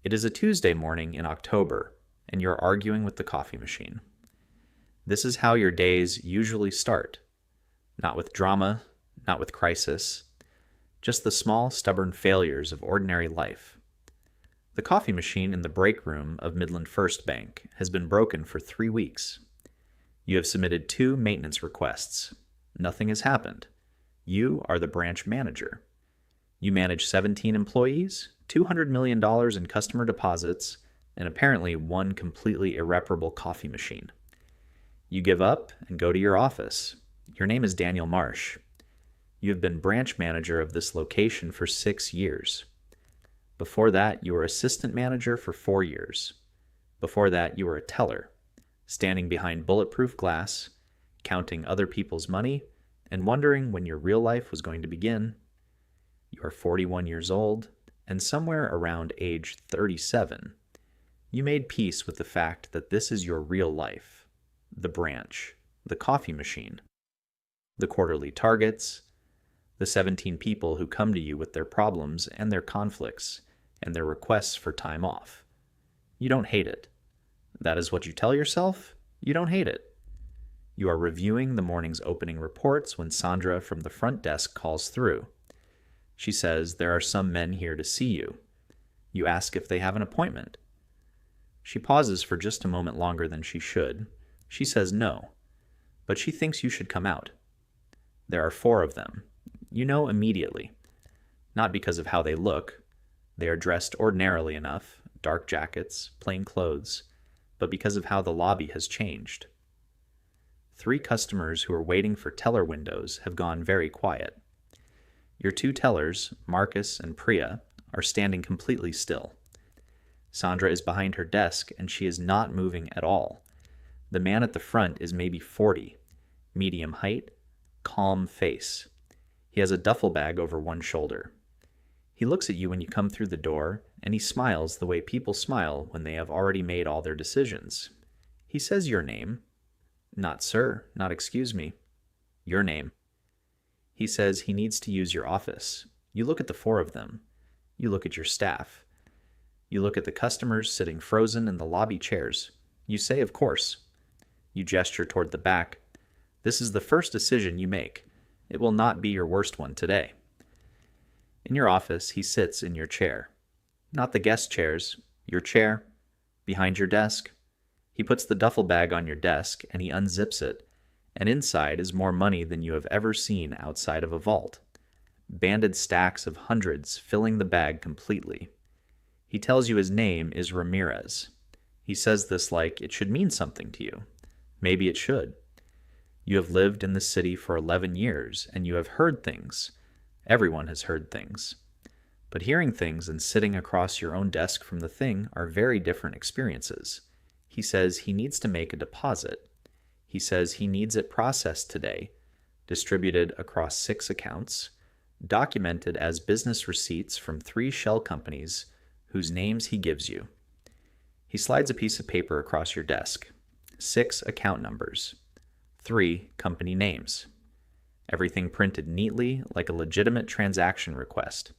It is a Tuesday morning in October, and you're arguing with the coffee machine. This is how your days usually start. Not with drama, not with crisis, just the small, stubborn failures of ordinary life. The coffee machine in the break room of Midland First Bank has been broken for 3 weeks. You have submitted 2 maintenance requests. Nothing has happened. You are the branch manager. You manage 17 employees, $200 million in customer deposits, and apparently 1 completely irreparable coffee machine. You give up and go to your office. Your name is Daniel Marsh. You have been branch manager of this location for 6 years. Before that, you were assistant manager for 4 years. Before that, you were a teller, standing behind bulletproof glass, counting other people's money, and wondering when your real life was going to begin. You are 41 years old, and somewhere around age 37, you made peace with the fact that this is your real life, the branch, the coffee machine, the quarterly targets, the 17 people who come to you with their problems and their conflicts and their requests for time off. You don't hate it. That is what you tell yourself. You don't hate it. You are reviewing the morning's opening reports when Sandra from the front desk calls through. She says there are some men here to see you. You ask if they have an appointment. She pauses for just a moment longer than she should. She says no, but she thinks you should come out. There are 4 of them. You know immediately. Not because of how they look. They are dressed ordinarily enough, dark jackets, plain clothes, but because of how the lobby has changed. 3 customers who are waiting for teller windows have gone very quiet. Your 2 tellers, Marcus and Priya, are standing completely still. Sandra is behind her desk and she is not moving at all. The man at the front is maybe 40, medium height, calm face. He has a duffel bag over one shoulder. He looks at you when you come through the door, and he smiles the way people smile when they have already made all their decisions. He says your name. Not sir, not excuse me. Your name. He says he needs to use your office. You look at the 4 of them. You look at your staff. You look at the customers sitting frozen in the lobby chairs. You say, of course. You gesture toward the back. This is the first decision you make. It will not be your worst one today. In your office, he sits in your chair. Not the guest chairs, your chair, behind your desk. He puts the duffel bag on your desk and he unzips it, and inside is more money than you have ever seen outside of a vault. Banded stacks of hundreds filling the bag completely. He tells you his name is Ramirez. He says this like it should mean something to you. Maybe it should. You have lived in the city for 11 years, and you have heard things. Everyone has heard things. But hearing things and sitting across your own desk from the thing are very different experiences. He says he needs to make a deposit. He says he needs it processed today, distributed across 6 accounts, documented as business receipts from 3 shell companies whose names he gives you. He slides a piece of paper across your desk. 6 account numbers. 3 company names. Everything printed neatly like a legitimate transaction request.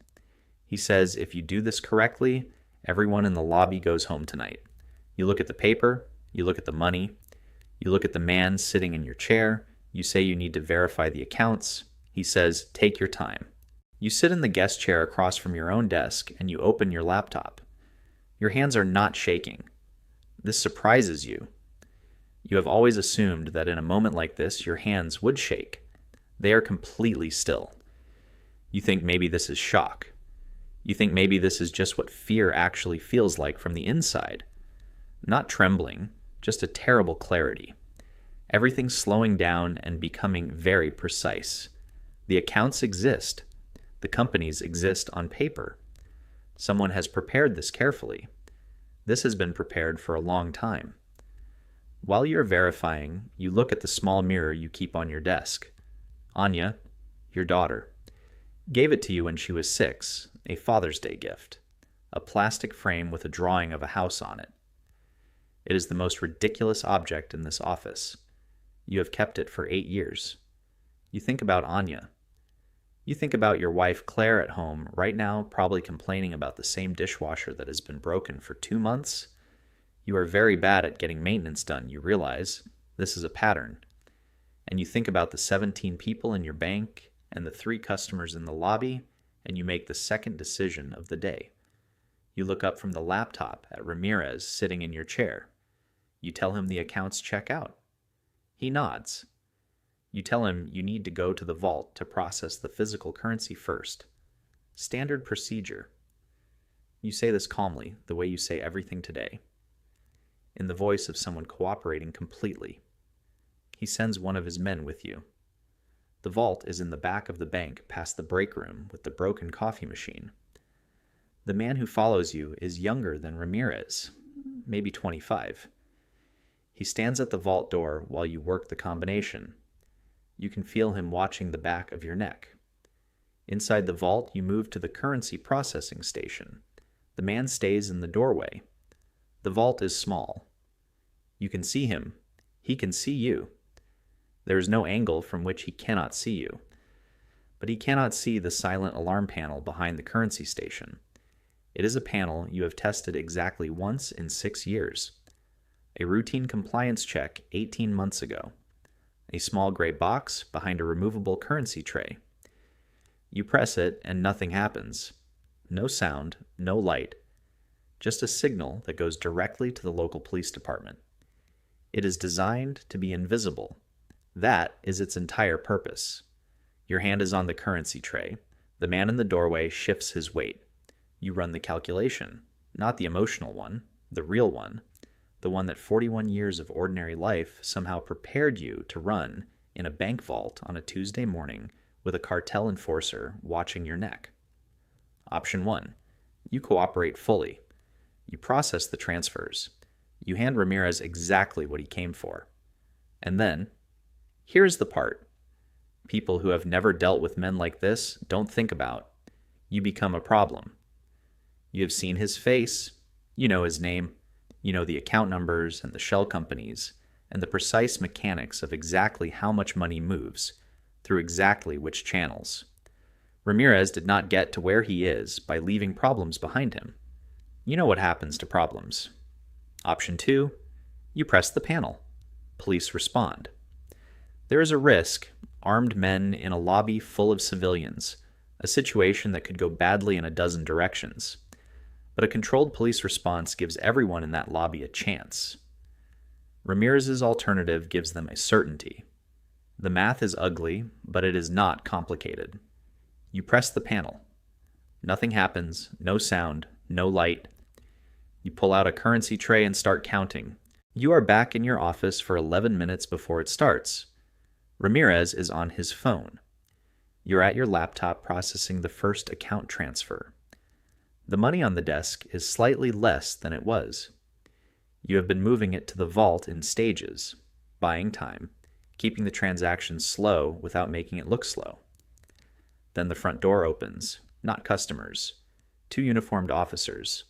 He says if you do this correctly, everyone in the lobby goes home tonight. You look at the paper, you look at the money, you look at the man sitting in your chair, you say you need to verify the accounts. He says, take your time. You sit in the guest chair across from your own desk and you open your laptop. Your hands are not shaking. This surprises you. You have always assumed that in a moment like this, your hands would shake. They are completely still. You think maybe this is shock. You think maybe this is just what fear actually feels like from the inside. Not trembling, just a terrible clarity. Everything slowing down and becoming very precise. The accounts exist. The companies exist on paper. Someone has prepared this carefully. This has been prepared for a long time. While you're verifying, you look at the small mirror you keep on your desk. Anya, your daughter, gave it to you when she was 6, a Father's Day gift, a plastic frame with a drawing of a house on it. It is the most ridiculous object in this office. You have kept it for 8 years. You think about Anya. You think about your wife Claire at home right now, probably complaining about the same dishwasher that has been broken for 2 months. You are very bad at getting maintenance done, you realize. This is a pattern. And you think about the 17 people in your bank and the 3 customers in the lobby, and you make the second decision of the day. You look up from the laptop at Ramirez sitting in your chair. You tell him the accounts check out. He nods. You tell him you need to go to the vault to process the physical currency first. Standard procedure. You say this calmly, the way you say everything today, in the voice of someone cooperating completely. He sends one of his men with you. The vault is in the back of the bank past the break room with the broken coffee machine. The man who follows you is younger than Ramirez, maybe 25. He stands at the vault door while you work the combination. You can feel him watching the back of your neck. Inside the vault, you move to the currency processing station. The man stays in the doorway. The vault is small. You can see him. He can see you. There is no angle from which he cannot see you. But he cannot see the silent alarm panel behind the currency station. It is a panel you have tested exactly once in 6 years. A routine compliance check 18 months ago. A small gray box behind a removable currency tray. You press it and nothing happens. No sound, no light. Just a signal that goes directly to the local police department. It is designed to be invisible. That is its entire purpose. Your hand is on the currency tray. The man in the doorway shifts his weight. You run the calculation, not the emotional one, the real one, the one that 41 years of ordinary life somehow prepared you to run in a bank vault on a Tuesday morning with a cartel enforcer watching your neck. Option 1. You cooperate fully. You process the transfers. You hand Ramirez exactly what he came for. And then, here's the part people who have never dealt with men like this don't think about. You become a problem. You have seen his face. You know his name. You know the account numbers and the shell companies and the precise mechanics of exactly how much money moves through exactly which channels. Ramirez did not get to where he is by leaving problems behind him. You know what happens to problems. Option 2, you press the panel. Police respond. There is a risk, armed men in a lobby full of civilians, a situation that could go badly in a dozen directions. But a controlled police response gives everyone in that lobby a chance. Ramirez's alternative gives them a certainty. The math is ugly, but it is not complicated. You press the panel. Nothing happens, no sound, no light. You pull out a currency tray and start counting. You are back in your office for 11 minutes before it starts. Ramirez is on his phone. You're at your laptop processing the first account transfer. The money on the desk is slightly less than it was. You have been moving it to the vault in stages, buying time, keeping the transaction slow without making it look slow. Then the front door opens, not customers, 2 uniformed officers.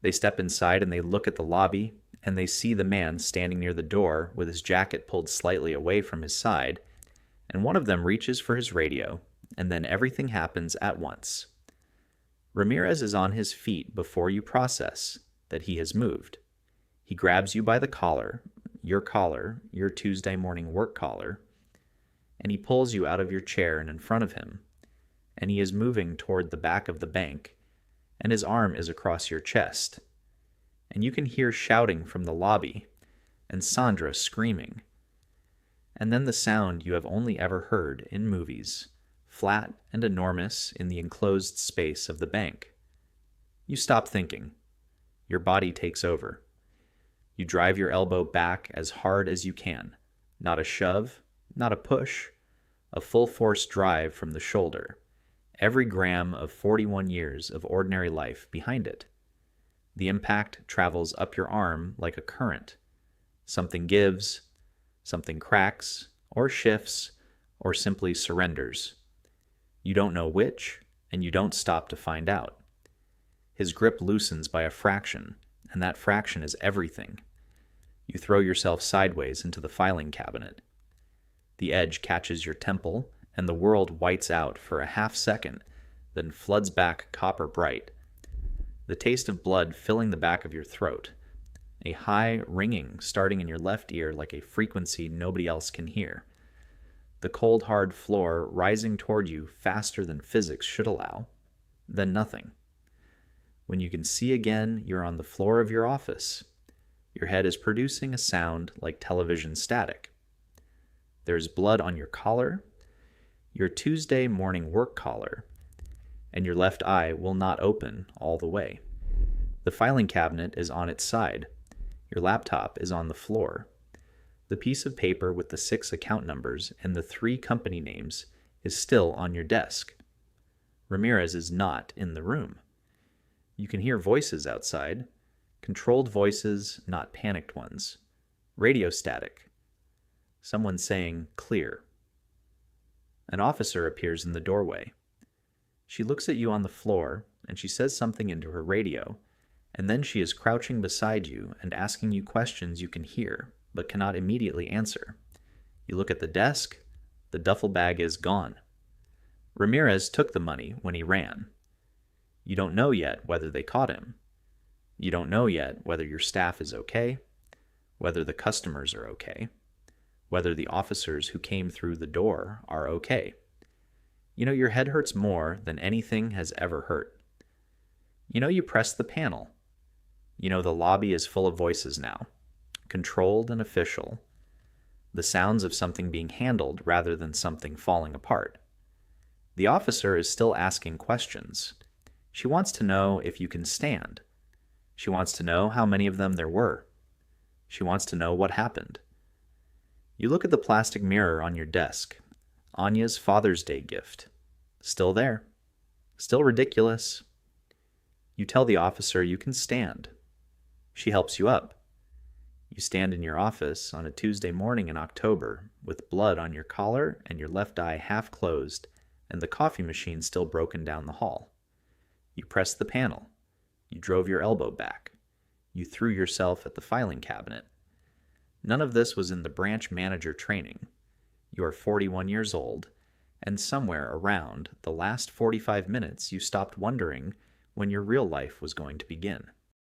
They step inside and they look at the lobby, and they see the man standing near the door with his jacket pulled slightly away from his side, and one of them reaches for his radio, and then everything happens at once. Ramirez is on his feet before you process that he has moved. He grabs you by the collar, your Tuesday morning work collar, and he pulls you out of your chair and in front of him, and he is moving toward the back of the bank, and his arm is across your chest, and you can hear shouting from the lobby, and Sandra screaming, and then the sound you have only ever heard in movies, flat and enormous in the enclosed space of the bank. You stop thinking. Your body takes over. You drive your elbow back as hard as you can. Not a shove, not a push, a full-force drive from the shoulder. Every gram of 41 years of ordinary life behind it. The impact travels up your arm like a current. Something gives, something cracks, or shifts, or simply surrenders. You don't know which, and you don't stop to find out. His grip loosens by a fraction, and that fraction is everything. You throw yourself sideways into the filing cabinet. The edge catches your temple and the world whites out for a half second, then floods back copper bright. The taste of blood filling the back of your throat, a high ringing starting in your left ear like a frequency nobody else can hear. The cold, hard floor rising toward you faster than physics should allow. Then nothing. When you can see again, you're on the floor of your office. Your head is producing a sound like television static. There's blood on your collar, your Tuesday morning work collar, and your left eye will not open all the way. The filing cabinet is on its side. Your laptop is on the floor. The piece of paper with the 6 account numbers and the 3 company names is still on your desk. Ramirez is not in the room. You can hear voices outside, controlled voices, not panicked ones. Radio static. Someone saying, "Clear." An officer appears in the doorway. She looks at you on the floor, and she says something into her radio, and then she is crouching beside you and asking you questions you can hear, but cannot immediately answer. You look at the desk. The duffel bag is gone. Ramirez took the money when he ran. You don't know yet whether they caught him. You don't know yet whether your staff is okay, whether the customers are okay, whether the officers who came through the door are okay. You know your head hurts more than anything has ever hurt. You know you pressed the panel. You know the lobby is full of voices now, controlled and official, the sounds of something being handled rather than something falling apart. The officer is still asking questions. She wants to know if you can stand. She wants to know how many of them there were. She wants to know what happened. You look at the plastic mirror on your desk. Anya's Father's Day gift. Still there. Still ridiculous. You tell the officer you can stand. She helps you up. You stand in your office on a Tuesday morning in October with blood on your collar and your left eye half closed and the coffee machine still broken down the hall. You pressed the panel. You drove your elbow back. You threw yourself at the filing cabinet. None of this was in the branch manager training. You are 41 years old, and somewhere around the last 45 minutes you stopped wondering when your real life was going to begin.